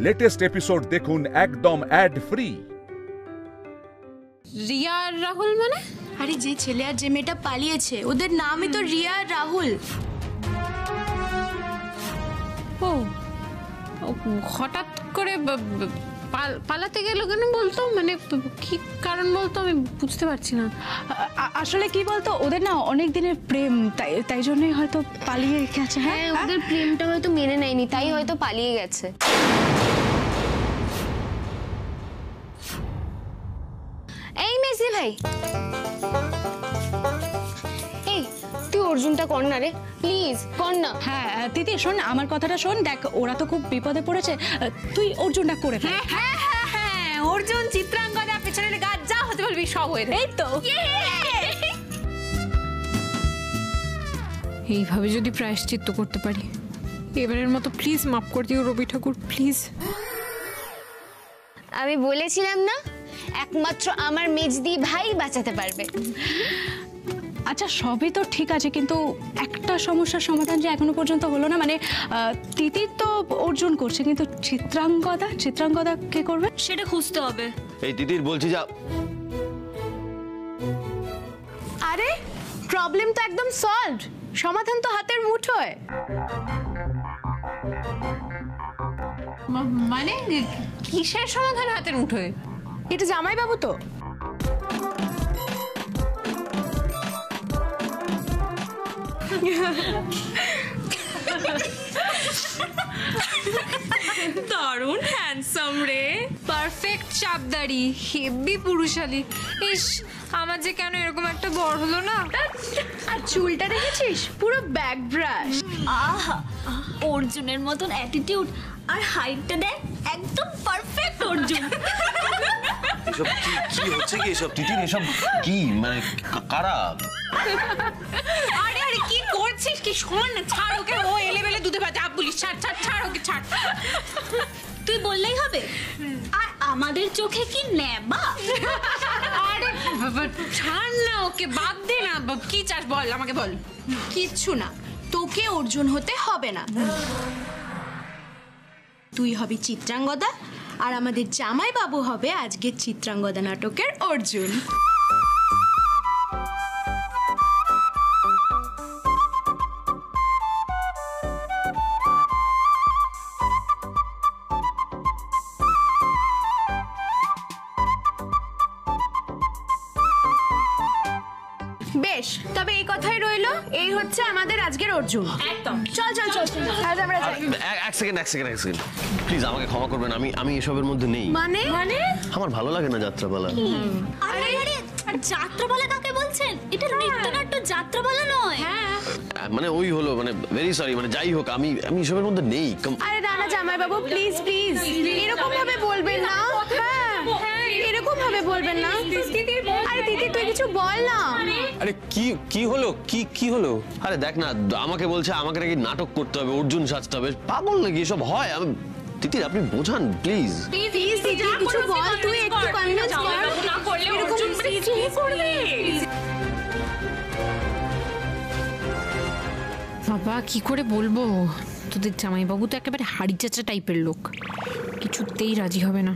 Latest episode দেখুন একদম add free. Riya আর রাহুল মানে? আরে যে ছেলে আর যে মেয়েটা পালিয়েছে ওদের নামই তো রিয়া আর রাহুল। ও হঠাৎ করে পালাতে গেল কেন বলতো? মানে কি কারণ বলতো? আমি বুঝতে পারছি না। আসলে কি বলতো, ওদের না অনেক দিনের প্রেম, তাই জন্যই হয়তো পালিয়ে গেছে। হ্যাঁ, ওদের প্রেমটা হয়তো মেনে নেয়নি, তাই হয়তো পালিয়ে গেছে। এই মেসি ভাই, এই তুই অর্জুনটা কর না রে, প্লিজ কর না। হ্যাঁ দিদি শোন, আমার কথাটা শোন, দেখ ওরা তো খুব বিপদে পড়েছে, তুই অর্জুনটা করে ফেল। হ্যাঁ হ্যাঁ হ্যাঁ, অর্জুন চিত্রাঙ্গদা পেছনের গাছ যা হতে বলবি সব হয়ে যাবে। এই তো এইভাবে যদি প্রায়শ্চিত্ত করতে পারি, এবারের মতো প্লিজ মাফ করে দিও রবি ঠাকুর, প্লিজ। আমি বলেছিলাম না, একমাত্র আমার মেজদি ভাই বাঁচাতে পারবে। আচ্ছা সবই তো ঠিক আছে, কিন্তু একটা সমস্যার সমাধান যে এখনো পর্যন্ত হলো না। মানে তিতির তো অর্জুন করছে, কিন্তু চিত্রাঙ্গদা কে করবে সেটা খুঁজতে হবে। এই তিতির বলছি যা। আরে প্রবলেম তো একদম সলভড, সমাধান তো হাতের মুঠোয়। মানে কিসের সমাধান হাতের মুঠোয়? এটা জামাই বাবু তো। দারুণ হ্যান্ডসাম রে, পারফেক্ট চাপদারি, হেভি পুরুষালী। ইস, আমার যে কেন এরকম একটা বর হলো না। আর চুলটা দেখেছিস, পুরো ব্যাক ব্রাশ। আহা, অর্জুনের মতন অ্যাটিটিউড আর হাইটটা দেখ, একদম পারফেক্ট অর্জুন। এসব কি হচ্ছে কি? এসব তিতির এসব কি মানে কারা? আরে আরে কি করছিস? কি শোন না, ছাড় ওকে, ও এলেবেলে দুধে ভাজা বলিস। ছাড় ওকে, ছাড়। তুই বললেই হবে? আর আমাদের চোখে কি নেবা? আরে বাবা ছাড় না ওকে, বাদ দে না। কি চাস বল, আমাকে বল। কিচ্ছু না, তোকে অর্জুন হতে হবে না। তুই হবি চিত্রাঙ্গদা, আর আমাদের জামাই বাবু হবে আজকের চিত্রাঙ্গদা নাটকের অর্জুন। বেশ, তবে এই কথাই রইলো, এই হচ্ছে আমাদের আজকের অর্জুন। একদম। চল আজ আমরা যাই। এক সেকেন্ড প্লিজ আমাকে ক্ষমা করবেন, আমি এসবের মধ্যে নেই। মানে আমার ভালো লাগে না যাত্রাপালা। আরে আরে, আর যাত্রাপালা কাকে বলছেন? এটা নৃত্যনাট্য, যাত্রাপালা নয়। হ্যাঁ, মানে ওই হলো, মানে ভেরি সরি, মানে যাই হোক আমি এসবের মধ্যে নেই। আরে রানা জামাই বাবু প্লিজ এরকম ভাবে বলবেন না। হ্যাঁ, এরকম ভাবে বলবেন না। আরে দিদি তুই কিছু বল না। আরে কি হলো? কি হলো? আরে দেখ না, আমাকে বলছে আমাকে নাকি নাটক করতে হবে, অর্জুন সাজতে হবে। পাগল নাকি এসব হয়? আমি তিতির আপনি বোঝান প্লিজ। প্লিজ দিদি কিছু বল, তুই একটু কনভিন্স কর। না করলে এরকম অর্জুন কি করবে? বাবা কি করে বলবো, তোদের জামাইবাবু তো একেবারে হাড়ি চাচা টাইপের লোক, কিছুতেই রাজি হবে না।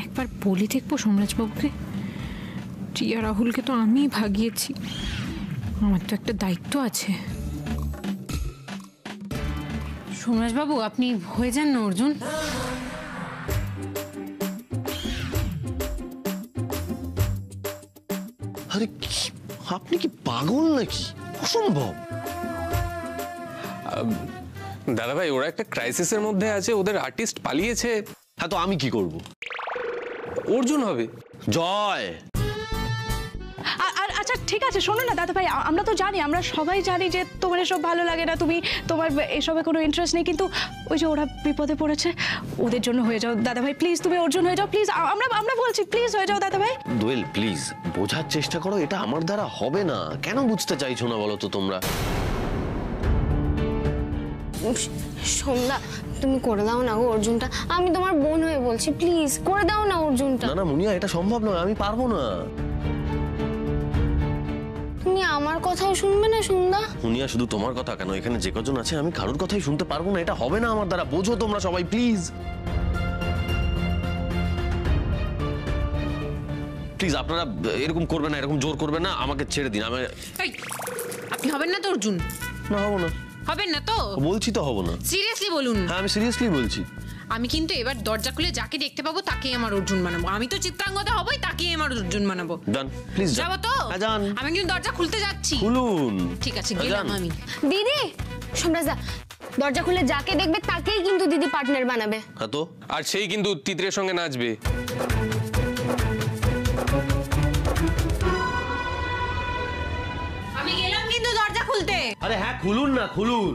একবার বলে দেখবো সোমরাজবাবুকে। রিয়া রাহুলকে তো আমি ভাগিয়েছি, আমার তো একটা দায়িত্ব আছে। সোমরাজবাবু আপনি হয়ে যান না অর্জুন। আরে আপনি কি পাগল নাকি? অসম্ভব। দাদা ভাই, ওরা একটা ক্রাইসিসের মধ্যে আছে, ওদের আর্টিস্ট পালিয়েছে। হ্যাঁ, তো আমি কি করব? অর্জুন হবে জয়। আচ্ছা ঠিক আছে, শোনো না দাদা ভাই, আমরা তো জানি, আমরা সবাই জানি যে তোমার এসব ভালো লাগে না, তোমার এসবে কোনো ইন্টারেস্ট নেই, কিন্তু ওই যে ওরা বিপদে পড়েছে, ওদের জন্য হয়ে যাও দাদা ভাই, প্লিজ তুমি অর্জুন হয়ে যাও প্লিজ। আমরা বলছি প্লিজ হয়ে যাও দাদা ভাই। দোয়েল প্লিজ বোঝার চেষ্টা করো, এটা আমার দ্বারা হবে না। কেন বুঝতে চাইছো না বলো তো তোমরা? সন্ধ্যা, তুমি করে দাও না গো অর্জুনটা, আমি তোমার বোন হয়ে বলছি, প্লিজ করে দাও না অর্জুনটা। না মুনিয়া, এটা সম্ভব নয়, আমি পারবো না। তুমি আমার কথাও শুনবে না সন্ধ্যা? মুনিয়া, শুধু তোমার কথা কেন, এখানে যে কজন আছে আমি কারোর কথাই শুনতে পারবো না, এটা হবে না আমার দ্বারা, বোঝো তোমরা সবাই প্লিজ। প্লিজ আপনারা এরকম করবেন না, এরকম জোর করবেন না, আমাকে ছেড়ে দিন। আমি এই, আপনি হবেন না তো অর্জুন? না, হবো না। হবেন না তো? বলছি তো হবো না। সিরিয়াসলি বলুন। হ্যাঁ, আমি সিরিয়াসলি বলছি। আমি কিন্তু এবার দরজা খুলে যাকে দেখতে পাবো তাকেই আমার অর্জুন বানাবো। আমি তো চিত্রাঙ্গদা হবই, তাকেই আমার অর্জুন বানাবো। ডান, প্লিজ যাবো তো? হ্যাঁ, যান। আমি কিন্তু দরজা খুলতে যাচ্ছি। খুলুন। ঠিক আছে, গেলাম আমি। দিদি, সোমরাজদা, দরজা খুলে যাকে দেখবে তাকেই কিন্তু দিদি পার্টনার বানাবে। হ্যাঁ তো? আর সেই কিন্তু তিতরের সঙ্গে নাচবে। আমি গেলাম কিন্তু দরজা খুলতে। আরে হ্যাঁ, খুলুন না, খুলুন।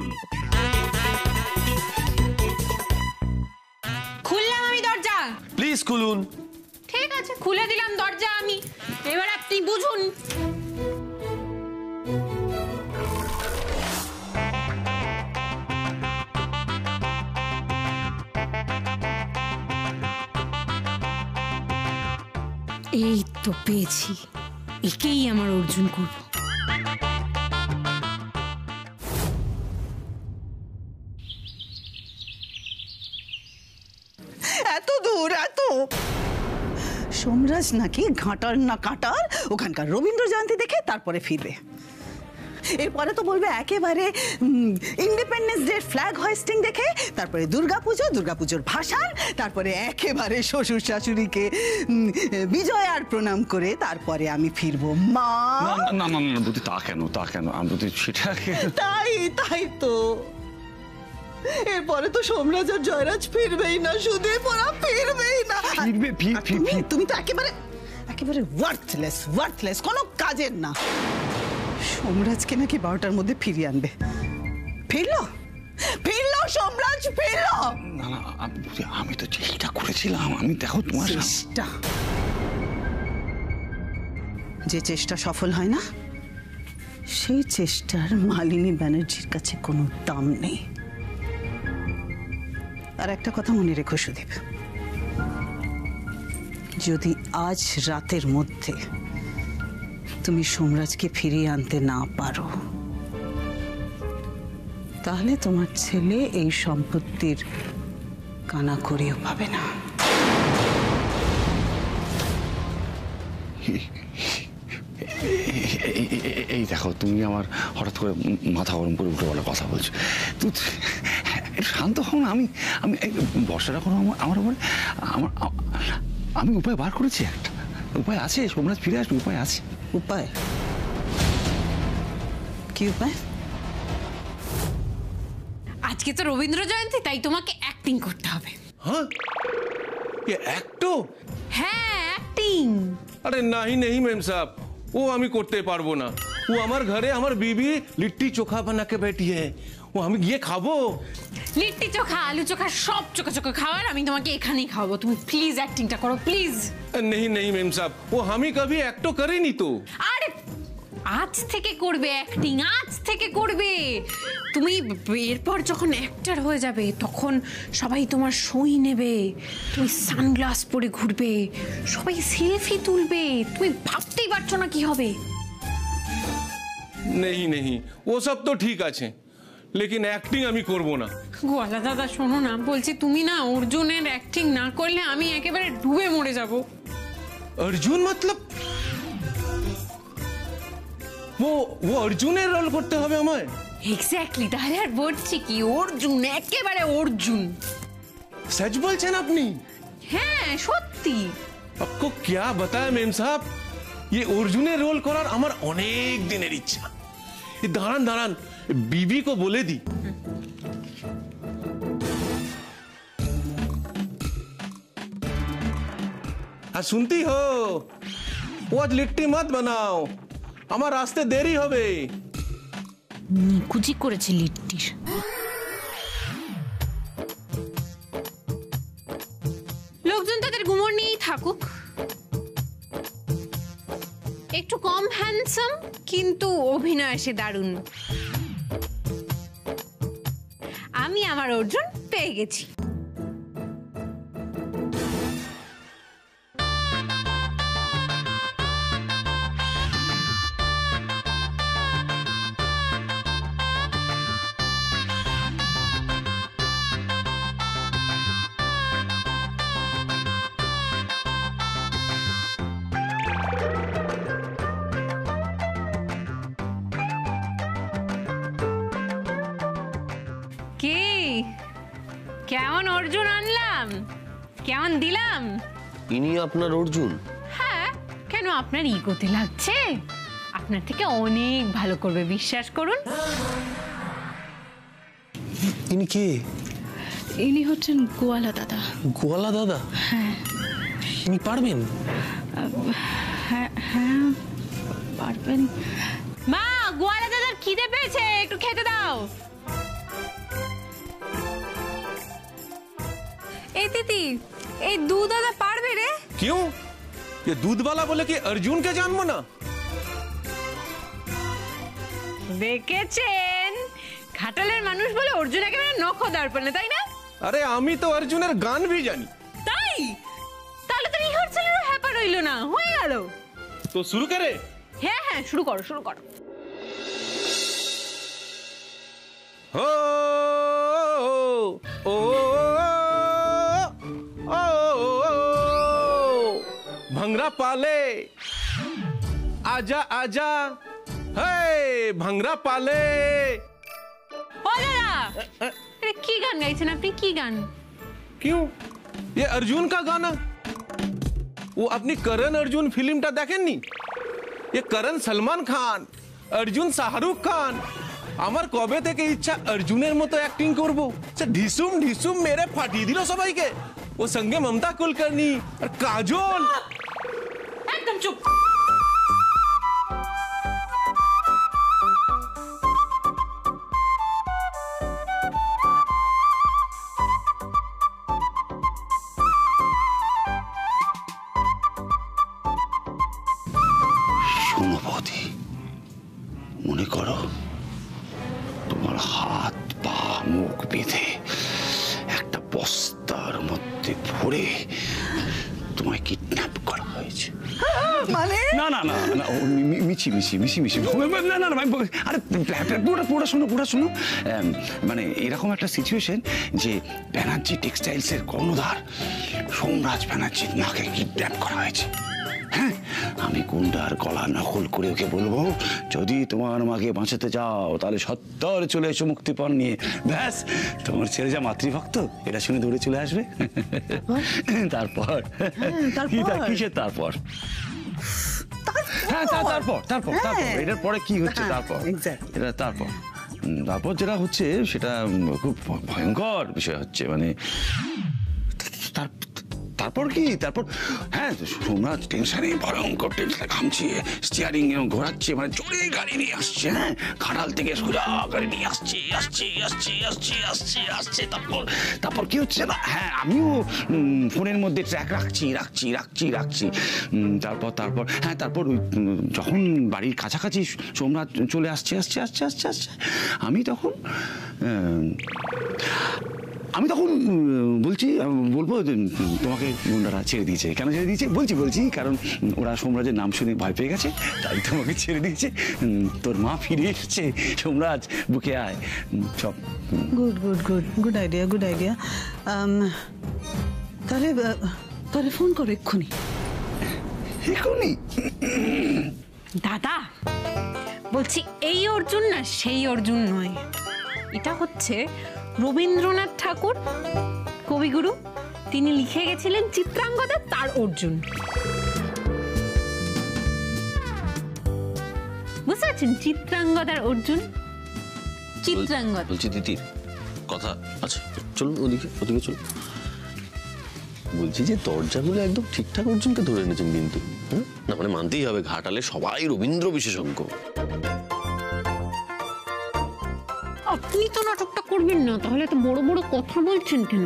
খুললাম আমি দরজা। প্লিজ খুলুন। ঠিক আছে, খুলে দিলাম দরজা আমি। এবার আপনি বুঝুন। এই তো পেয়েছি, একেই আমার অর্জুন করব। এত দূর, এত সোমরাজ নাকি ঘাটার না কাটার ওখানকার রবীন্দ্র জয়ন্তী দেখে তারপরে ফিরবে। এরপরে তো বলবে একেবারে ইন্ডিপেন্ডেন্স ডে ফ্ল্যাগ হোয়েস্টিং দেখে, তারপরে দুর্গাপুজোর ভাসান, তারপরে একেবারে শ্বশুর শাশুড়িকে বিজয় আর প্রণাম করে তারপরে আমি ফিরবো। মা না না না বুদ্ধি, তা কেন আমি সেটা তাই তো এরপরে তো সোমরাজ আর জয়রাজ ফিরবেই না, সুদীপ ওরা ফিরবেই না। তুমি তো একেবারে ওয়ার্থলেস, কোনো কাজের না। সোমরাজকে নাকি 12টার মধ্যে ফিরিয়ে আনবে। ফিরলো সোমরাজ, ফিরলো। না না আমি তো চেষ্টা করেছিলাম। আমি দেখো তোমার চেষ্টা, যে চেষ্টা সফল হয় না সেই চেষ্টার মালিনী ব্যানার্জির কাছে কোনো দাম নেই। আর একটা কথা মনে রেখো সুদীপ, যদি আজ রাতের মধ্যে তুমি সোমরাজকে ফিরিয়ে আনতে না পারো তাহলে তোমার ছেলে এই সম্পত্তির কানাকড়িও পাবে না। এই দেখো, তুমি আমার হঠাৎ করে মাথা গরম করে উঠে বলার কথা বলছো। তুই শান্ত হও না। আমি বর্ষাটা কোনো আমার উপরে আমি উপায় বার করেছি। একটা উপায় আছে, সোমরাজ ফিরে আসবে, উপায় আছে। উপায়? কি উপায়? আজকে তো রবীন্দ্র জয়ন্তী, তাই তোমাকে অ্যাক্টিং করতে হবে। हाँ ये एक्टो? হ্যাঁ, অ্যাক্টিং। अरे नहीं नहीं मैम साहब, वो আমি করতে পারবো না। वो আমার ঘরে আমার বিবি লিট্টি চোখা বানা के बैठी है, वो আমি গিয়ে খাবো। লিট্টি চোখা, আলু চোখা, সব চোখা চোখা খাবার আমি তোমাকে এখানেই খাওয়াবো। তুমি প্লিজ অ্যাক্টিংটা করো, প্লিজ। नहीं नहीं मैम साहब, वो আমি कभी एक्टो करेनी तो। আরে আজ থেকে করবে অ্যাক্টিং, আজ থেকে করবে। তুমি এরপর যখন অ্যাক্টর হয়ে যাবে তখন সবাই তোমার সই নেবে, তুমি সানগ্লাস পরে ঘুরবে, সবাই সেলফি তুলবে, তুমি ভাবতেই পারছো না কি হবে। नहीं नहीं वो सब तो ठीक আছে, लेकिन एक्टिंग আমি করব না। গোয়ালা দাদা শোনো না, বলছি তুমি না অর্জুনের অ্যাক্টিং না করলে আমি একেবারে ডুবে মরে যাব। अर्जुन मतलब वो अर्जुনের রোল করতে হবে আমায়? এক্স্যাক্টলি, তাহলে আর বলছি কি, অর্জুন, একেবারে অর্জুন। सच বলছেন আপনি? হ্যাঁ সত্যি। आपको क्या बताया मैम साहब, ये अर्जुনের রোল করার আমার অনেক দিনের ইচ্ছা। দাঁড়ান দাঁড়ান, बीबी को बोले दी। हाँ सुनती हो, वो आज लिट्टी मत बनाओ, আমার রাস্তে দেরি হবে। নিকুচি করেছে লিট্টির। লোকজন তাদের গুমর নিয়েই থাকুক। একটু কম হ্যান্ডসাম কিন্তু অভিনয় সে দারুণ। আমি আমার অর্জুন পেয়ে গেছি। কেমন অর্জুন আনলাম, কেমন দিলাম? ইনি আপনার অর্জুন? হ্যাঁ, কেন আপনার ইগোতে লাগছে? আপনার থেকে অনেক ভালো করবে, বিশ্বাস করুন। ইনি কে? ইনি হচ্ছেন গোয়ালা দাদা। গোয়ালা দাদা? হ্যাঁ। ইনি পারবেন? হ্যাঁ হ্যাঁ পারবেন। মা, গোয়ালা দাদার খিদে পেয়েছে, একটু খেতে দাও। এই তিতি, এই দুধ দাদা পারবে রে? क्यों? ये दूध वाला बोले कि अर्जुन के जानबो ना? দেখেছেন, ঘাটালের মানুষ বলে অর্জুন একেবারে নখ দর্পণে, তাই না? अरे আমি তো অর্জুনের গান भी জানি। তাই? তাহলে তো রিহার্সালেরও হ্যাপা রইল না, হয়ে গেল। তো শুরু করে? হ্যাঁ হ্যাঁ, শুরু করো শুরু করো। हो ओ भंगरा पाले आजा आजा, हे भंगरा पाले। ও দাদা, আরে কি গান গাইছেন আপনি? কি গান? क्यों? ये अर्जुन का गाना। वो अपनी करण अर्जुन फिल्मটা দেখেননি? ये करण सलमान खान, अर्जुन शाहरुख खान। আমার কবে থেকে ইচ্ছা অর্জুনের মতো অ্যাক্টিং করব। ঢিসুম ঢিসুম মেরে ফাটিয়ে দিল সবাইকে। ও সঙ্গে মমতা কুলকর্ণী আর কাজল। একদম চুপ। শোনো বৌদি, মনে করো তোমার হাত পা মুখ বেঁধে একটা বস্তার মধ্যে ভরে তোমায় কিডন্যাপ করা হয়েছে। মানে না না না না, মিছি মিছি মিছি মিছি না না না, আরে পুরো শোনো। মানে এরকম একটা সিচুয়েশন যে ব্যানার্জি টেক্সটাইলসের কর্ণধার সোমরাজ ব্যানার্জির মাকে কিডন্যাপ করা হয়েছে। হ্যাঁ, আমি গুন্ডার গলা নকল করে ওকে বলবো, যদি তোমার মাকে বাঁচাতে চাও তাহলে 70 চলে এসো মুক্তিপণ নিয়ে। ব্যাস, তোমার ছেলে যা মাতৃভক্ত এটা শুনে দৌড়ে চলে আসবে। তারপর কিসের তারপর? হ্যাঁ, তারপর এটার পরে কি হচ্ছে? এটা তারপর যেটা হচ্ছে সেটা খুব ভয়ঙ্কর বিষয় হচ্ছে। মানে তারপর কি? তারপর হ্যাঁ, সোমরাজ টেনশনে, ভয়ঙ্কর টেনশনে ঘামছে, স্টিয়ারিং ঘোরাচ্ছে, মানে জোরে গাড়ি নিয়ে আসছে। হ্যাঁ, খাটাল থেকে সোজা গাড়ি নিয়ে আসছে। তারপর কি হচ্ছে না, হ্যাঁ আমিও ফোনের মধ্যে ট্র্যাক রাখছি। তারপর হ্যাঁ, তারপর যখন বাড়ির কাছাকাছি সোমরাজ চলে আসছে, আমি তখন বলবো তোমাকে গুন্ডারা ছেড়ে দিয়েছে। কেন ছেড়ে দিয়েছে বলছি, কারণ ওরা সোমরাজের নাম শুনে ভয় পেয়ে গেছে, তাই তোমাকে ছেড়ে দিয়েছে। তোর মা ফিরে এসেছে, সোমরাজ বুকে আয়। সব গুড আইডিয়া। তাহলে ফোন করো এক্ষুনি। দাদা বলছি, এই অর্জুন না সেই অর্জুন নয়, এটা হচ্ছে রবীন্দ্রনাথ ঠাকুর, কবিগুরু। তিনি লিখে গেছিলেন চিত্রাঙ্গদা তার অর্জুন। বুঝতে পারছেন? চিত্রাঙ্গদার অর্জুন, চিত্রাঙ্গদ। বলছি দিদির কথা আছে, চলুন ওদিকে চলুন। বলছি যে দরজাগুলো একদম ঠিকঠাক অর্জুনকে ধরে এনেছেন কিন্তু। না মানে মানতেই হবে, ঘাটালে সবাই রবীন্দ্র বিশেষজ্ঞ। আপনি তো নাটকটা করবেন না, তাহলে তো বড় বড় কথা বলছেন কেন?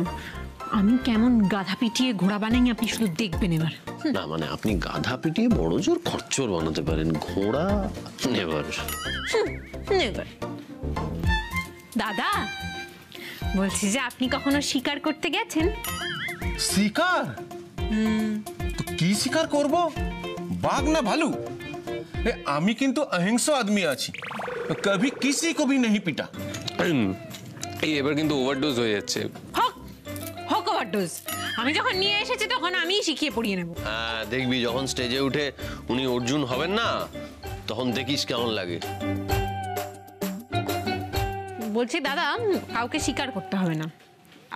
আমি কেমন গাধা পিটিয়ে ঘোড়া বানাই আপনি শুধু দেখবেন এবার। না মানে আপনি গাধা পিটিয়ে বড় জোর খচ্চর বানাতে পারেন, ঘোড়া নেভার। দাদা বলছি যে আপনি কখনো শিকার করতে গেছেন? শিকার? তো কি শিকার করব? বাঘ না ভালু? আমি কিন্তু অহিংস আদমি আছি, কবি কিসি কো ভি नहीं পিটা। এই এবার কিন্তু ওভারডোজ হয়ে যাচ্ছে। হক ওভারডোজ। আমি যখন নিয়ে এসেছি তখন আমিই শিখিয়ে পড়িয়ে নেব। হ্যাঁ, দেখবি যখন স্টেজে উঠে উনি অর্জুন হবেন না, তখন দেখিস কেমন লাগে। বলছি দাদা, কাউকে শিকার করতে হবে না,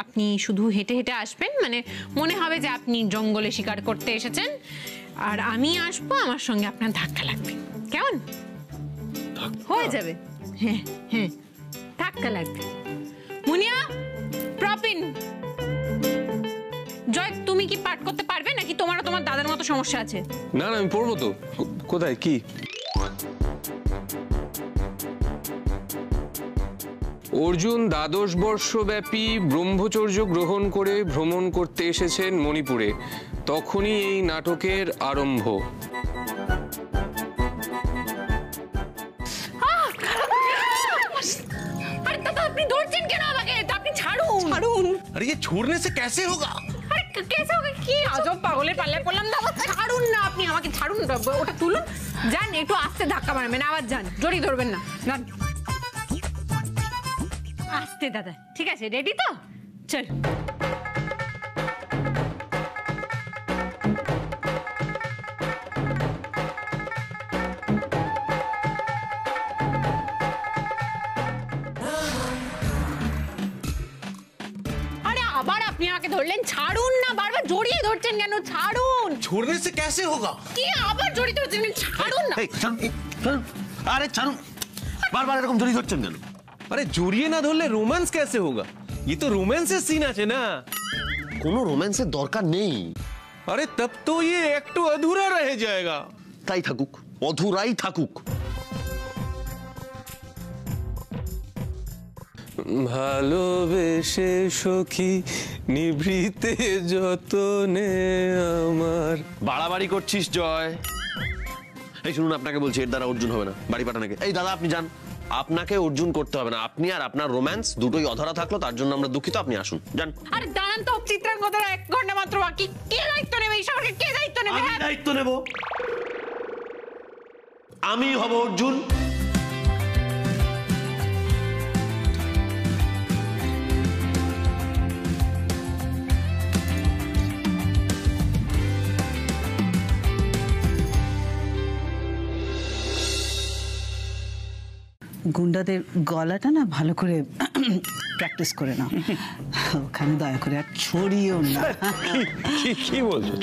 আপনি শুধু হেঁটে হেঁটে আসবেন, মানে মনে হবে যে আপনি জঙ্গলে শিকার করতে এসেছেন, আর আমি আসবো, আমার সঙ্গে আপনার ধাক্কা লাগবে। কেমন? হয়ে যাবে। হ্যাঁ হ্যাঁ, ধাক্কা লাগবে। মুনিয়া, প্রপিন। জয়, তুমি কি পাঠ করতে পারবে নাকি তোমারও তোমার দাদার মতো সমস্যা আছে? না না, আমি পড়বো তো। কোথায় কি? অর্জুন দ্বাদশ বর্ষব্যাপী ব্রহ্মচর্য গ্রহণ করে ভ্রমণ করতে এসেছেন মণিপুরে, তখনই এই নাটকের আরম্ভ। अरे दादा, আপনি ধরছেন কেন আমাকে? আপনি ছাড়ুন। ছাড়ুন। अरे ये छोड़ने से कैसे होगा? আরে कैसे होगा? কি আজব পাগলের পাল্লায় পড়লাম। দাদা ছাড়ুন না, আপনি আমাকে ছাড়ুন। ওটা তুলুন, যান, একটু আস্তে ধাক্কা মারবেন, আবার যান, জড়িয়ে ধরবেন না, যান আস্তে। দাদা ঠিক আছে, রেডি তো? চল। আবার আপনি আমাকে ধরলেন, ছাড়ুন না, বারবার জড়িয়ে ধরছেন কেন? ছাড়ুন। छोड़ने से कैसे होगा? কি আবার জড়িয়ে ধরছেন? ছাড়ুন না। আরে ছাড়ুন, বারবার এরকম জড়িয়ে ধরছেন কেন? अरे জড়িয়ে না ধরলে রোম্যান্স कैसे होगा? ये तो रोमांसेর सीन আছে না। কোনো রোম্যান্সের দরকার নেই। अरे तब तो ये एक्ट अधूरा रह जाएगा। তাই থাকুক, অধুরাই থাকুক। ভালোবেসে সখী নিভৃতে যতনে আমার। বাড়াবাড়ি করছিস জয়। এই শুনুন, আপনাকে বলছি, এর দ্বারা অর্জুন হবে না, বাড়ি পাঠানোকে। এই দাদা আপনি যান, আপনাকে অর্জুন করতে হবে না। আপনি আর আপনার রোম্যান্স দুটোই অধরা থাকলো, তার জন্য আমরা দুঃখিত। আপনি আসুন, যান। আরে দাঁড়ান তো, চিত্রাঙ্গদার 1 ঘন্টা মাত্র বাকি। কে দায়িত্ব নেবে এই শহরে? কে দায়িত্ব নেবে? আমি দায়িত্ব নেব। আমি হব অর্জুন। গুন্ডাদের গলাটা না ভালো করে প্র্যাকটিস করে নাও, ওখানে দয়া করে আর ছড়িও না। কি বলছো?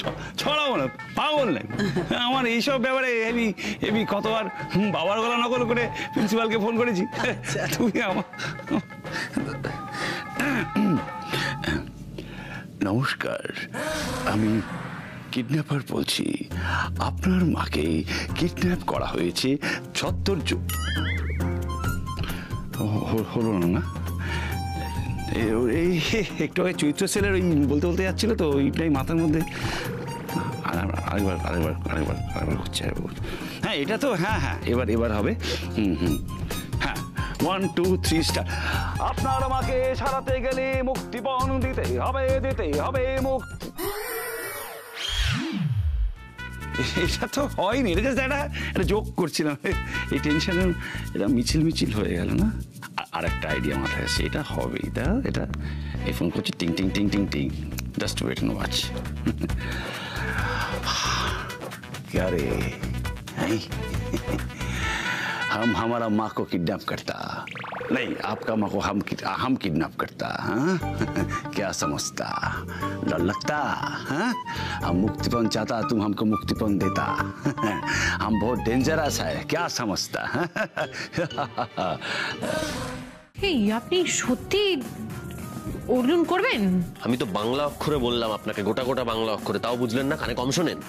ছড়াবো না, পাগল নাই আমার এইসব ব্যাপারে। হেভি হেভি কতবার বাবার গলা নকল করে প্রিন্সিপালকে ফোন করেছি। তুমি আমার নমস্কার, আমি কিডন্যাপার বলছি। আপনার মাকে কিডন্যাপ করা হয়েছে ছত্তর হলো না। এই একটু আগে চৈত্র সেলের ওই বলতে বলতে যাচ্ছিল তো, ওইটাই মাথার মধ্যে। আরেকবার হচ্ছে। হ্যাঁ এটা তো, হ্যাঁ হ্যাঁ, এবার হবে। হ্যাঁ, 1 2 3 স্টার। আপনার আমাকে সারাতে গেলে মুক্তিপণ দিতে হবে মুক্তি। এটা তো হয়নি, এটা জাস্ট একটা জোক করছিলাম। এই টেনশনের এটা মিছিল হয়ে গেল না। আর একটা আইডিয়া মাথায় আসছে, এটা হবে। এটা এই ফোন করছি, টিং টিং টিং টিং টিং। Just wait and watch. क्या रे? हम हमारा माँ को किडनैप करता नहीं, आपका माँ को हम किडनैप करता। हाँ क्या समझता? डर लगता? हाँ, हम मुक्तिपन चाहता, तुम हमको मुक्तिपन देता। हम बहुत डेंजरस है, क्या समझता? এই আপনি সত্যি অর্জুন করবেন? আমি তো বাংলা অক্ষরে বললাম আপনাকে, গোটা গোটা বাংলা অক্ষরে, তাও বুঝলেন না? কানে কম শোনেন?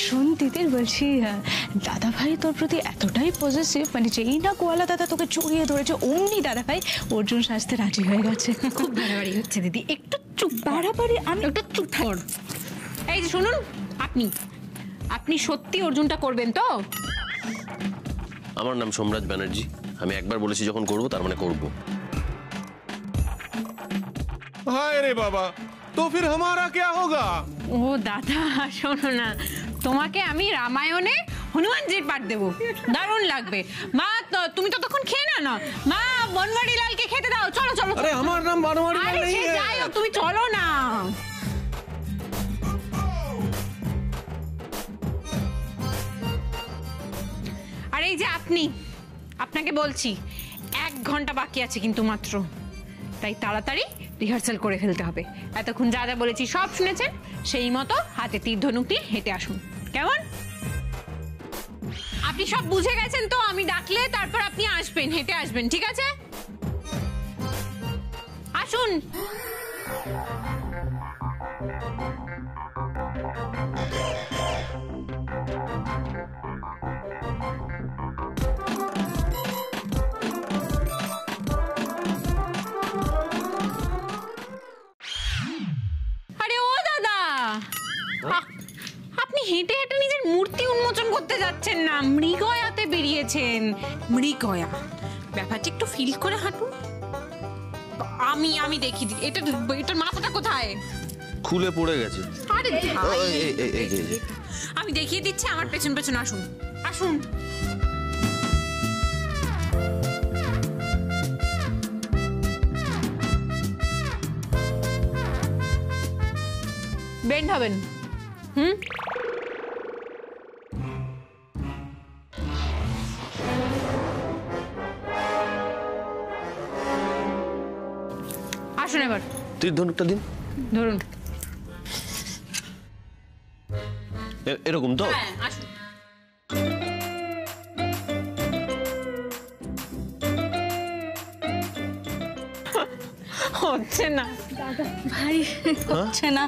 শোন তিতির, বলছি দাদা ভাই তোর প্রতি এতটাই পজিটিভ, মানে যেই না কোয়ালা দাদা তোকে জড়িয়ে ধরেছে অমনি দাদা ভাই অর্জুন সাজতে রাজি হয়ে গেছে। খুব বাড়াবাড়ি হচ্ছে দিদি, একটু চুপ। বাড়াবাড়ি? আমি একটু চুপ থাক। এই যে শুনুন, আপনি সত্যি অর্জুনটা করবেন তো? আমার নাম সোমরাজ ব্যানার্জি। আমি একবার বলেছি যখন করব, তার মানে করব। हाय रे बाबा, तो फिर हमारा क्या होगा? ও দাদা শোনো না, তোমাকে আমি রামায়ণে হনুমানজির পাঠ দেবো, দারুণ লাগবে। মা তুমি তো তখন খেয়ে না। মা বনমালী লালকে খেতে দাও, চলো চলো। अरे हमारा नाम बनवारी लाल नहीं है। যাই হোক, তুমি চলো না। আরে এই যে আপনাকে বলছি 1 ঘন্টা বাকি আছে কিন্তু মাত্র, তাই তাড়াতাড়ি রিহার্সাল করে ফেলতে হবে। এতক্ষণ যা যা বলেছি সব শুনেছেন, সেই মতো হাতে তীর ধনুক নিয়ে হেঁটে আসুন। কেমন? আপনি সব বুঝে গেছেন তো? আমি ডাকলে তারপর আপনি আসবেন, হেঁটে আসবেন, ঠিক আছে? আসুন। আরে ও দাদা, আপনি হেঁটে হেঁটে নিজের মূর্তি উন্মোচন করতে যাচ্ছেন না, মৃগয়াতে বেরিয়েছেন। মৃগয়া ব্যাপারটা একটু ফিল করে হাঁটুন। আমি দেখি এটার মাথাটা কোথায়? খুলে পড়ে গেছে। আরে আমি দেখিয়ে দিচ্ছি, আমার পেছন পেছন আসুন। আসুন। বেন্ড হবেন। আসুন এবার। তীর ধনুকটা দিন। ধরুন। এরকম তো? হ্যাঁ, আসুন। হচ্ছে না দাদা ভাই, হচ্ছে না।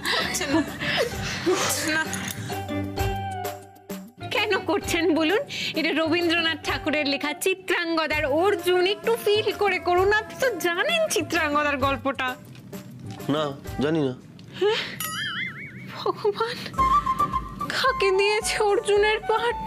কেন করছেন বলুন? এটা রবীন্দ্রনাথ ঠাকুরের লেখা চিত্রাঙ্গদার অর্জুন। একটু ফিল করে করুন। আপনি তো জানেন চিত্রাঙ্গদার গল্পটা? না, জানি না। ভগবান, কাকে দিয়েছে অর্জুনের পাঠ?